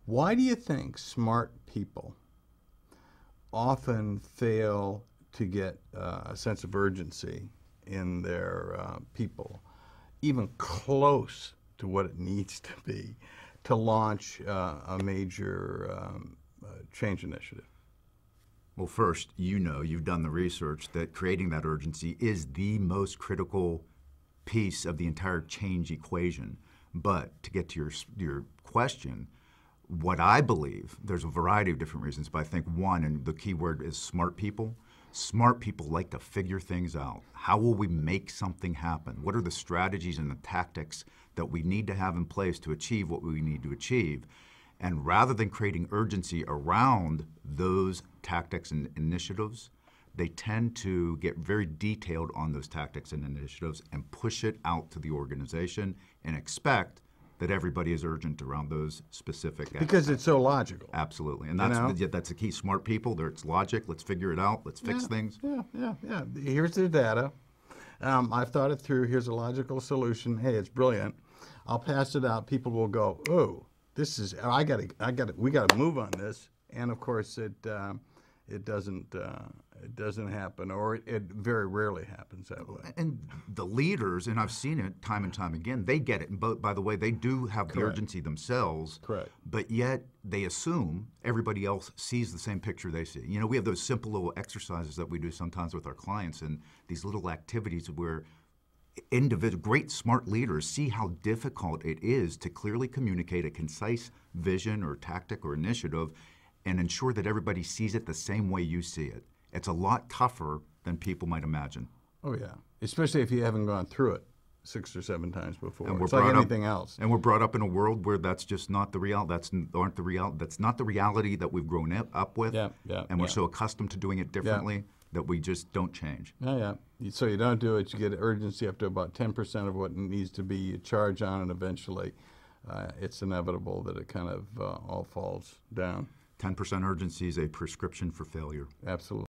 Why do you think smart people often fail to get a sense of urgency in their people, even close to what it needs to be to launch a major change initiative? Well, first, you've done the research that creating that urgency is the most critical piece of the entire change equation. But to get to your question, what I believe, there's a variety of different reasons, but I think one, and the key word is smart people. Smart people like to figure things out. How will we make something happen? What are the strategies and the tactics that we need to have in place to achieve what we need to achieve? And rather than creating urgency around those tactics and initiatives, they tend to get very detailed on those tactics and initiatives and push it out to the organization and expect that everybody is urgent around those specific Because it's so logical. Absolutely. And that's the key. Smart people, it's logic. Let's figure it out. Let's fix things. Yeah. Here's the data. I've thought it through. Here's a logical solution. Hey, it's brilliant. I'll pass it out. People will go, oh, this is, we got to move on this. And of course, it doesn't happen, or it very rarely happens that way. And the leaders, and I've seen it time and time again, they get it. And by the way, they do have the urgency themselves. Correct. But yet they assume everybody else sees the same picture they see. We have those simple little exercises that we do sometimes with our clients, and these little activities where great smart leaders see how difficult it is to clearly communicate a concise vision or tactic or initiative and ensure that everybody sees it the same way you see it. It's a lot tougher than people might imagine. Oh yeah, especially if you haven't gone through it 6 or 7 times before. And it's like anything else. And we're brought up in a world where that's just not the reality. That's not the reality that we've grown up with. And we're so accustomed to doing it differently that we just don't change. Yeah. So you don't do it. You get urgency up to about 10% of what needs to be. You charge on, and eventually, it's inevitable that it kind of all falls down. 10% urgency is a prescription for failure. Absolutely.